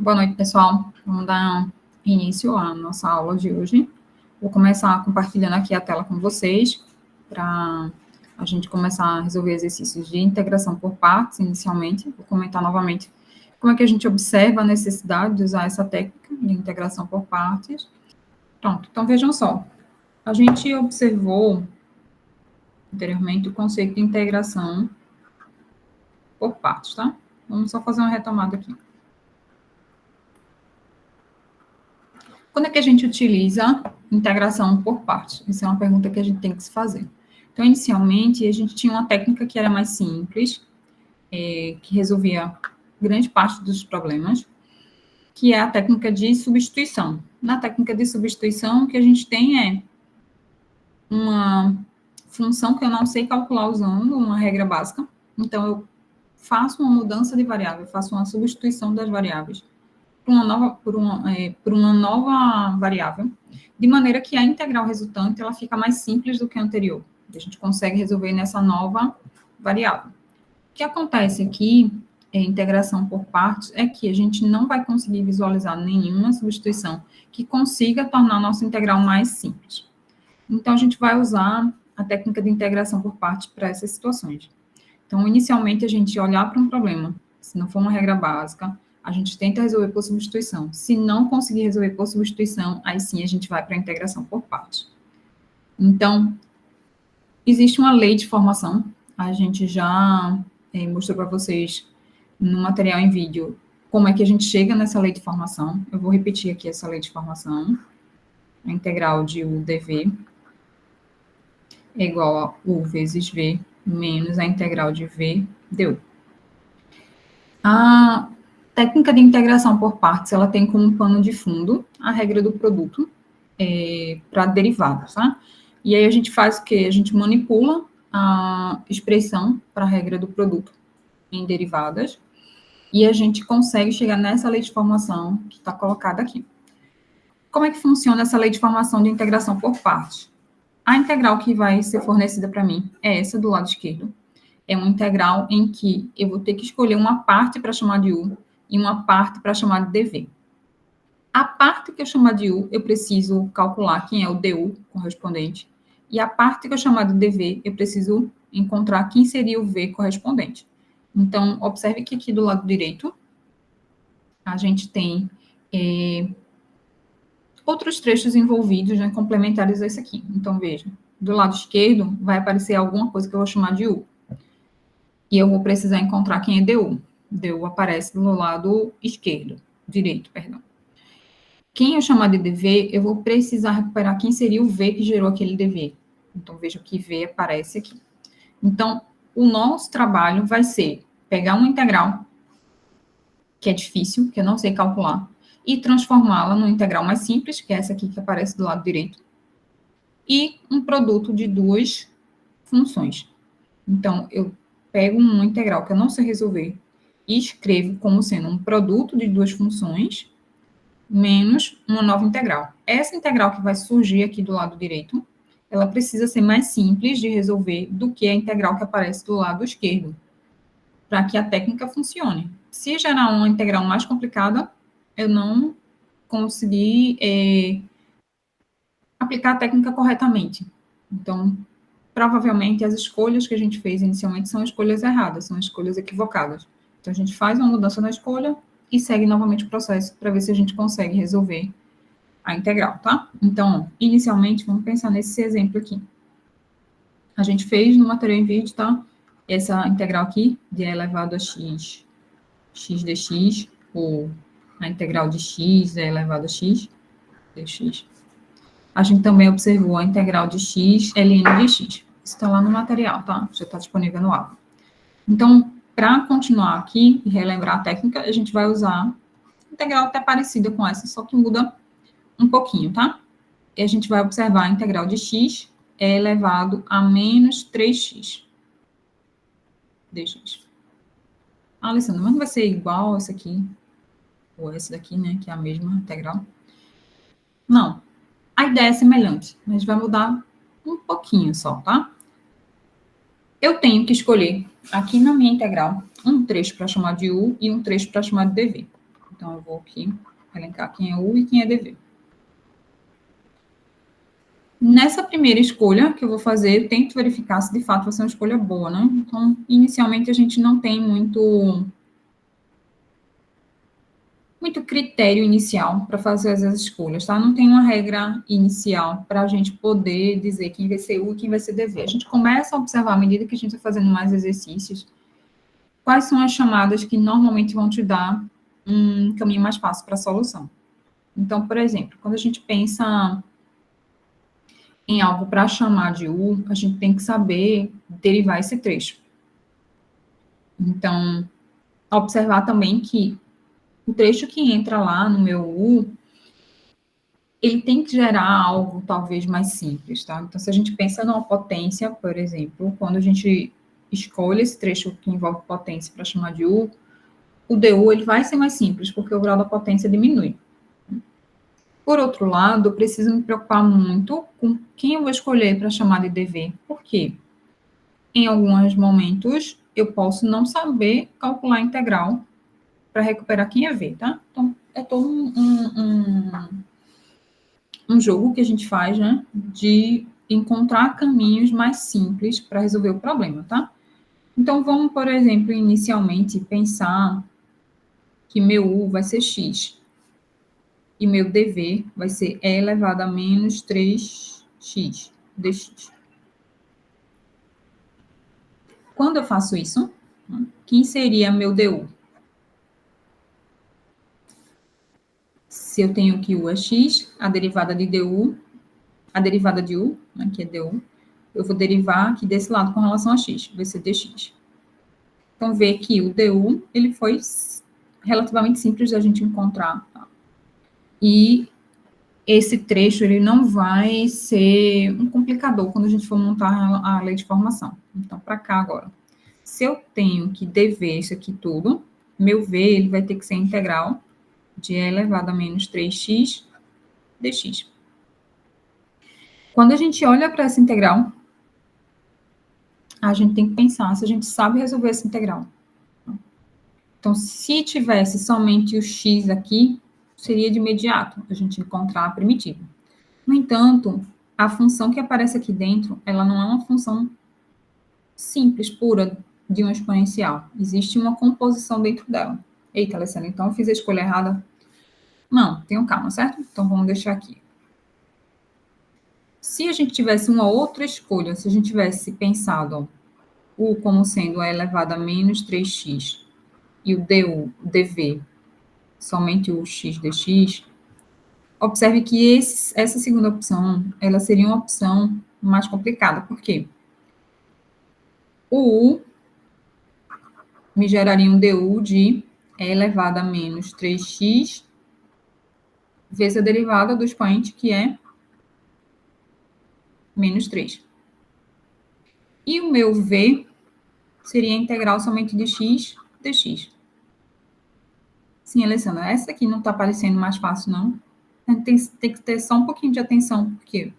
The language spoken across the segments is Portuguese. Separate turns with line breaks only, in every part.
Boa noite, pessoal. Vamos dar início à nossa aula de hoje. Vou começar compartilhando aqui a tela com vocês, para a gente começar a resolver exercícios de integração por partes, inicialmente. Vou comentar novamente como é que a gente observa a necessidade de usar essa técnica de integração por partes. Pronto, então vejam só. A gente observou anteriormente o conceito de integração por partes, tá? Vamos só fazer uma retomada aqui. Quando é que a gente utiliza integração por partes? Essa é uma pergunta que a gente tem que se fazer. Então, inicialmente, a gente tinha uma técnica que era mais simples, que resolvia grande parte dos problemas, que é a técnica de substituição. Na técnica de substituição, o que a gente tem é uma função que eu não sei calcular usando uma regra básica. Então, eu faço uma mudança de variável, faço uma substituição das variáveis por uma nova variável, de maneira que a integral resultante ela fica mais simples do que a anterior. A gente consegue resolver nessa nova variável. O que acontece aqui, integração por partes, é que a gente não vai conseguir visualizar nenhuma substituição que consiga tornar a nossa integral mais simples. Então, a gente vai usar a técnica de integração por partes para essas situações. Então, inicialmente, a gente olhar para um problema, se não for uma regra básica, a gente tenta resolver por substituição. Se não conseguir resolver por substituição, aí sim a gente vai para a integração por partes. Então, existe uma lei de formação, a gente já mostrou para vocês no material em vídeo como é que a gente chega nessa lei de formação. Eu vou repetir aqui essa lei de formação. A integral de U dV é igual a U vezes V menos a integral de V du. A técnica de integração por partes, ela tem como pano de fundo a regra do produto para derivados, tá? E aí a gente faz o quê? A gente manipula a expressão para a regra do produto em derivadas e a gente consegue chegar nessa lei de formação que está colocada aqui. Como é que funciona essa lei de formação de integração por partes? A integral que vai ser fornecida para mim é essa do lado esquerdo. É uma integral em que eu vou ter que escolher uma parte para chamar de U e uma parte para chamar de dV. A parte que eu chamar de U, eu preciso calcular quem é o du correspondente. E a parte que eu chamar de dV, eu preciso encontrar quem seria o V correspondente. Então, observe que aqui do lado direito, a gente tem outros trechos envolvidos, né, complementares a esse aqui. Então, veja, do lado esquerdo vai aparecer alguma coisa que eu vou chamar de U. E eu vou precisar encontrar quem é du. Du aparece do lado direito, perdão. Quem eu chamar de dV, eu vou precisar recuperar quem seria o V que gerou aquele dV. Então, veja que V aparece aqui. Então, o nosso trabalho vai ser pegar uma integral, que é difícil, que eu não sei calcular, e transformá-la numa integral mais simples, que é essa aqui que aparece do lado direito, e um produto de duas funções. Então, eu pego uma integral que eu não sei resolver e escrevo como sendo um produto de duas funções menos uma nova integral. Essa integral que vai surgir aqui do lado direito, ela precisa ser mais simples de resolver do que a integral que aparece do lado esquerdo, para que a técnica funcione. Se gerar uma integral mais complicada, eu não consegui aplicar a técnica corretamente. Então, provavelmente as escolhas que a gente fez inicialmente são escolhas erradas, são escolhas equivocadas. Então, a gente faz uma mudança na escolha e segue novamente o processo para ver se a gente consegue resolver a integral, tá? Então, inicialmente, vamos pensar nesse exemplo aqui. A gente fez no material em vídeo, tá? Essa integral aqui, de e elevado a x, x dx, ou a integral de x é elevado a x, dx. A gente também observou a integral de x, ln de x. Isso está lá no material, tá? Já está disponível no aula. Então, para continuar aqui e relembrar a técnica, a gente vai usar integral até parecida com essa, só que muda um pouquinho, tá? E a gente vai observar a integral de x é elevado a menos 3x dx. Ah, Alessandra, mas não vai ser igual essa aqui, ou essa daqui, né, que é a mesma integral? Não. A ideia é semelhante, mas vai mudar um pouquinho só, tá? Eu tenho que escolher, aqui na minha integral, um trecho para chamar de U e um trecho para chamar de dV. Então, eu vou aqui elencar quem é U e quem é DV. Nessa primeira escolha que eu vou fazer, eu tento verificar se de fato vai ser uma escolha boa, né? Então, inicialmente, a gente não tem muito critério inicial para fazer as escolhas, tá? Não tem uma regra inicial para a gente poder dizer quem vai ser U e quem vai ser DV. A gente começa a observar, à medida que a gente vai fazendo mais exercícios, quais são as chamadas que normalmente vão te dar um caminho mais fácil para a solução. Então, por exemplo, quando a gente pensa em algo para chamar de U, a gente tem que saber derivar esse trecho. Então, observar também que o trecho que entra lá no meu U, ele tem que gerar algo talvez mais simples, tá? Então, se a gente pensa numa potência, por exemplo, quando a gente escolhe esse trecho que envolve potência para chamar de U, o DU ele vai ser mais simples, porque o grau da potência diminui. Por outro lado, eu preciso me preocupar muito com quem eu vou escolher para chamar de DV. Por quê? Em alguns momentos, eu posso não saber calcular a integral para recuperar quem é V, tá? Então, é todo um jogo que a gente faz, né? De encontrar caminhos mais simples para resolver o problema, tá? Então, vamos, por exemplo, inicialmente pensar que meu U vai ser X. E meu dv vai ser e elevado a menos 3x dx. Quando eu faço isso, quem seria meu du? Se eu tenho que u é x, a derivada de du, a derivada de u, que é du, eu vou derivar aqui desse lado com relação a x, vai ser dx. Então, vê que o du, ele foi relativamente simples de a gente encontrar. Tá? E esse trecho ele não vai ser um complicador quando a gente for montar a lei de formação. Então, para cá agora. Se eu tenho que dever isso aqui tudo, meu V ele vai ter que ser integral de e elevado a menos 3x dx. Quando a gente olha para essa integral, a gente tem que pensar se a gente sabe resolver essa integral. Então, se tivesse somente o x aqui, seria de imediato a gente encontrar a primitiva. No entanto, a função que aparece aqui dentro, ela não é uma função simples, pura, de uma exponencial. Existe uma composição dentro dela. Eita, Alessandra, então eu fiz a escolha errada. Não, tenham calma, certo? Então vamos deixar aqui. Se a gente tivesse uma outra escolha, se a gente tivesse pensado ó, U como sendo a elevado a menos 3x e o dv, somente o x dx, observe que essa segunda opção, ela seria uma opção mais complicada. Por quê? O U me geraria um du de e elevado a menos 3x vezes a derivada do expoente, que é menos 3. E o meu v seria a integral somente de x dx. Sim, Alessandra, essa aqui não está parecendo mais fácil, não. A gente tem que ter só um pouquinho de atenção, porque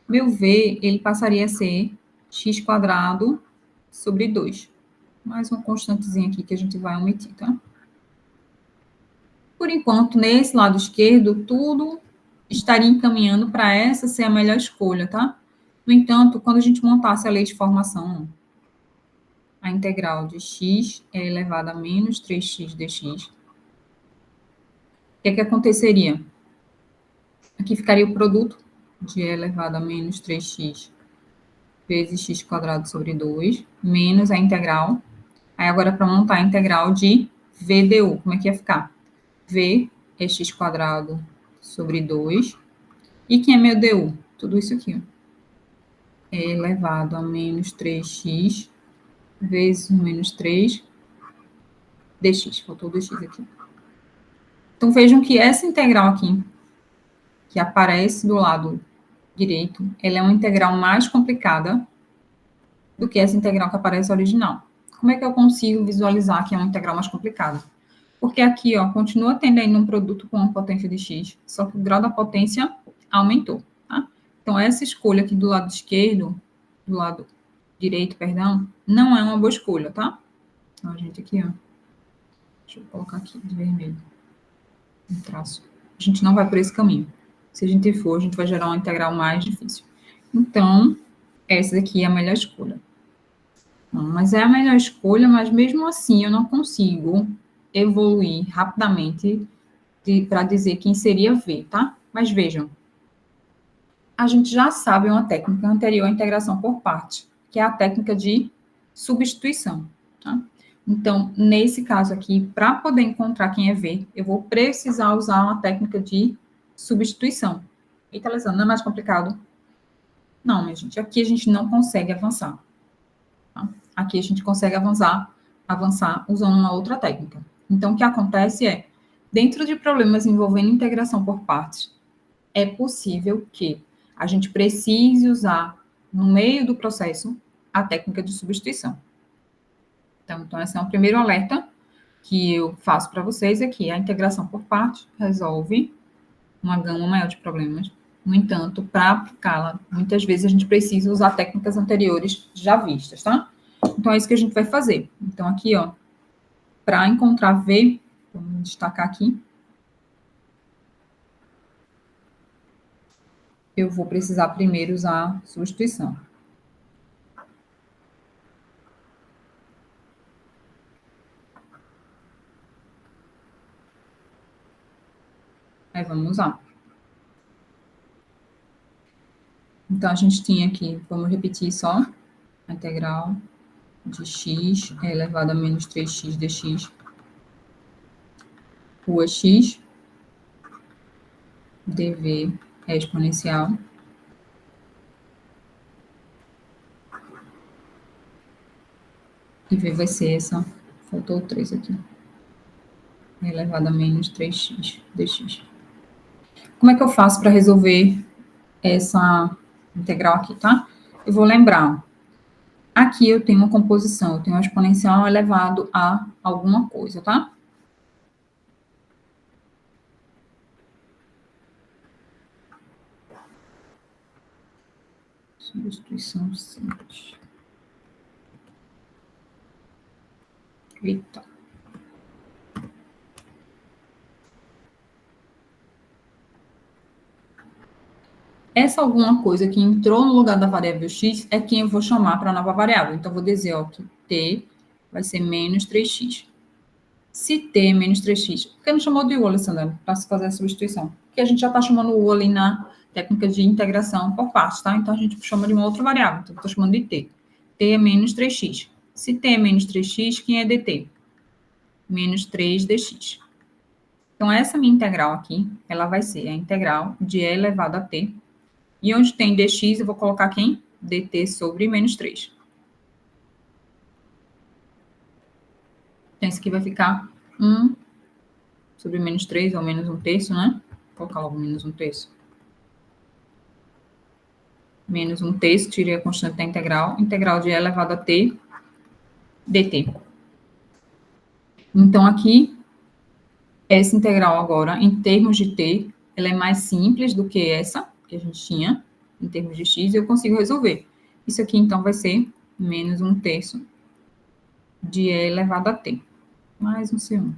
meu v, ele passaria a ser x² sobre 2. Mais uma constantezinha aqui que a gente vai omitir, tá? Por enquanto, nesse lado esquerdo, tudo estaria encaminhando para essa ser a melhor escolha, tá? No entanto, quando a gente montasse a lei de formação, a integral de x é elevada a menos 3x dx, o que é que aconteceria? Aqui ficaria o produto de e elevado a menos 3x vezes x² sobre 2, menos a integral. Aí agora, para montar a integral de VDU, como é que ia ficar? V é x² sobre 2. E quem é meu DU? Tudo isso aqui. É elevado a menos 3x vezes menos 3 dx. Faltou o dx aqui. Então, vejam que essa integral aqui, que aparece do lado direito, ela é uma integral mais complicada do que essa integral que aparece original. Como é que eu consigo visualizar que é uma integral mais complicada? Porque aqui, ó, continua tendo ainda um produto com uma potência de x, só que o grau da potência aumentou, tá? Então, essa escolha aqui do lado esquerdo, do lado direito, perdão, não é uma boa escolha, tá? Então, a gente aqui, ó, deixa eu colocar aqui de vermelho. um traço. A gente não vai por esse caminho. Se a gente for, a gente vai gerar uma integral mais difícil. Então, essa daqui é a melhor escolha. Mas é a melhor escolha, mas mesmo assim eu não consigo evoluir rapidamente para dizer quem seria V, tá? Mas vejam, a gente já sabe uma técnica anterior à integração por partes, que é a técnica de substituição, tá? Então, nesse caso aqui, para poder encontrar quem é V, eu vou precisar usar uma técnica de substituição. Eita, Alessandra, não é mais complicado? Não, minha gente, aqui a gente não consegue avançar. Tá? Aqui a gente consegue avançar usando uma outra técnica. Então, o que acontece é, dentro de problemas envolvendo integração por partes, é possível que a gente precise usar, no meio do processo, a técnica de substituição. Então esse é o primeiro alerta que eu faço para vocês aqui. A integração por partes resolve uma gama maior de problemas. No entanto, para aplicá-la, muitas vezes a gente precisa usar técnicas anteriores já vistas, tá? Então, é isso que a gente vai fazer. Então, aqui, ó, para encontrar V, vamos destacar aqui, eu vou precisar primeiro usar substituição. Aí, vamos usar. Então, a gente tinha aqui, vamos repetir só, a integral de x é elevado a menos 3x dx, rua x, dv é exponencial, e v vai ser essa, faltou o 3 aqui, é elevado a menos 3x dx. Como é que eu faço para resolver essa integral aqui, tá? Eu vou lembrar, aqui eu tenho uma composição, eu tenho uma exponencial elevado a alguma coisa, tá? Substituição simples. Eita. Essa alguma coisa que entrou no lugar da variável x é quem eu vou chamar para a nova variável. Então, eu vou dizer, ó, que t vai ser menos 3x. Se t é menos 3x, por que não chamou de u, Alessandra, para se fazer a substituição? Porque a gente já está chamando o u ali na técnica de integração por partes, tá? Então, a gente chama de uma outra variável. Então, eu estou chamando de t. t é menos 3x. Se t é menos 3x, quem é dt? Menos 3dx. Então, essa minha integral aqui, ela vai ser a integral de e elevado a t. E onde tem dx, eu vou colocar quem? dt sobre menos 3. Então, isso aqui vai ficar 1 sobre menos 3, ou menos 1/3, né? Vou colocar logo menos 1/3. Menos 1/3, tirei a constante da integral. Integral de e elevado a t, dt. Então, aqui, essa integral agora, em termos de t, ela é mais simples do que essa que a gente tinha, em termos de x, e eu consigo resolver. Isso aqui, então, vai ser menos 1/3 de e elevado a t. Mais um C1,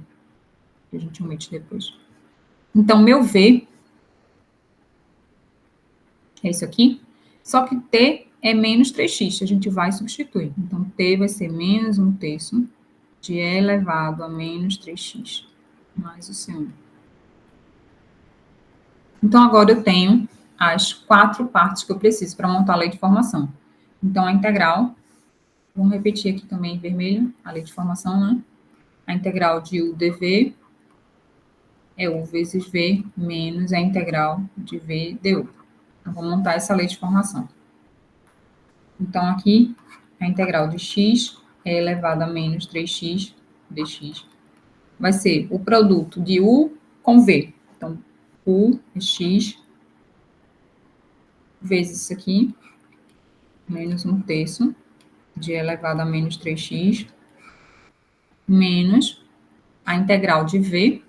que a gente omite depois. Então, meu V é isso aqui, só que t é menos 3x, a gente vai substituir. Então, t vai ser menos 1/3 de e elevado a menos 3x, mais o C1. Então, agora eu tenho as 4 partes que eu preciso para montar a lei de formação. Então, a integral, vamos repetir aqui também em vermelho, a lei de formação, né? A integral de u dv é u vezes v menos a integral de v du. Então, vou montar essa lei de formação. Então, aqui, a integral de x é elevado a menos 3x dx. Vai ser o produto de u com v. Então, u é x vezes isso aqui, menos 1/3 de e elevado a menos 3x, menos a integral de v,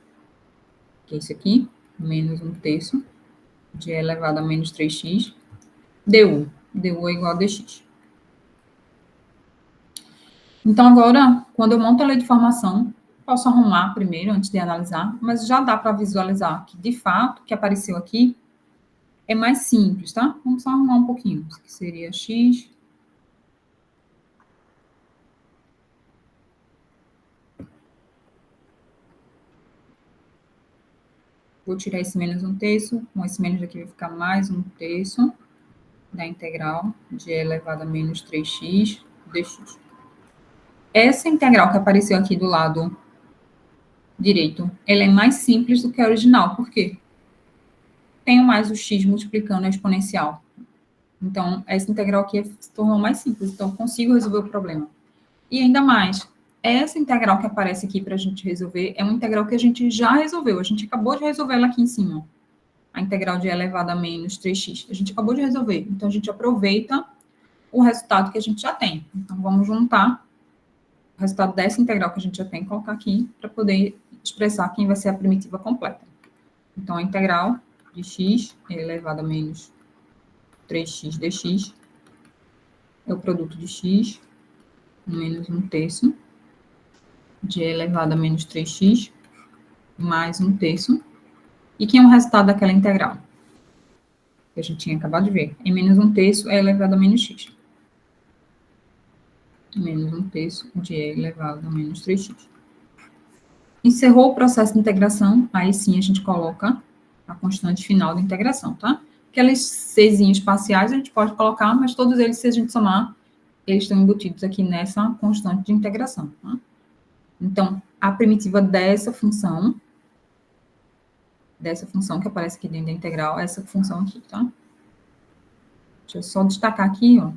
que é isso aqui, menos 1/3 de e elevado a menos 3x, du. du é igual a dx. Então, agora, quando eu monto a lei de formação, Posso arrumar primeiro, antes de analisar, mas já dá para visualizar que, de fato, o que apareceu aqui é mais simples, tá? Vamos só arrumar um pouquinho. Isso aqui seria x. Vou tirar esse menos 1/3. Com esse menos aqui vai ficar mais 1/3 da integral de e elevado a menos 3x dx. Essa integral que apareceu aqui do lado direito, ela é mais simples do que a original. Por quê? Tenho mais o x multiplicando a exponencial. Então, essa integral aqui se tornou mais simples. Então, consigo resolver o problema. E ainda mais, essa integral que aparece aqui para a gente resolver é uma integral que a gente já resolveu. A gente acabou de resolver ela aqui em cima. A integral de e elevado a menos 3x. A gente acabou de resolver. Então, a gente aproveita o resultado que a gente já tem. Então, vamos juntar o resultado dessa integral que a gente já tem e colocar aqui para poder expressar quem vai ser a primitiva completa. Então, a integral de x elevado a menos 3x dx é o produto de x menos 1/3 de e elevado a menos 3x mais 1/3. E que é o resultado daquela integral? Que a gente tinha acabado de ver. Em menos 1/3 é elevado a menos x. Menos 1/3 de e elevado a menos 3x. Encerrou o processo de integração, aí sim a gente coloca a constante final da integração, tá? Aqueles czinhos parciais a gente pode colocar, mas todos eles, se a gente somar, eles estão embutidos aqui nessa constante de integração, tá? Então, a primitiva dessa função que aparece aqui dentro da integral, essa função aqui, tá? Deixa eu só destacar aqui, ó,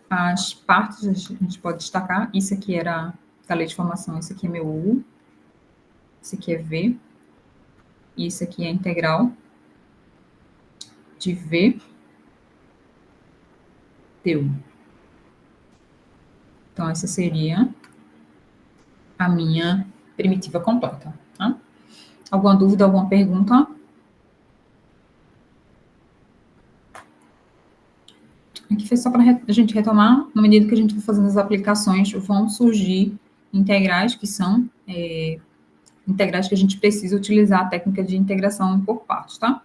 as partes, a gente pode destacar, isso aqui era da lei de formação, isso aqui é meu U, isso aqui é V, e isso aqui é a integral de V deu. Então, essa seria a minha primitiva completa, tá? Alguma dúvida, alguma pergunta? Aqui foi só para a gente retomar, na medida que a gente for fazendo as aplicações, vão surgir integrais que são integrais que a gente precisa utilizar a técnica de integração por partes, tá?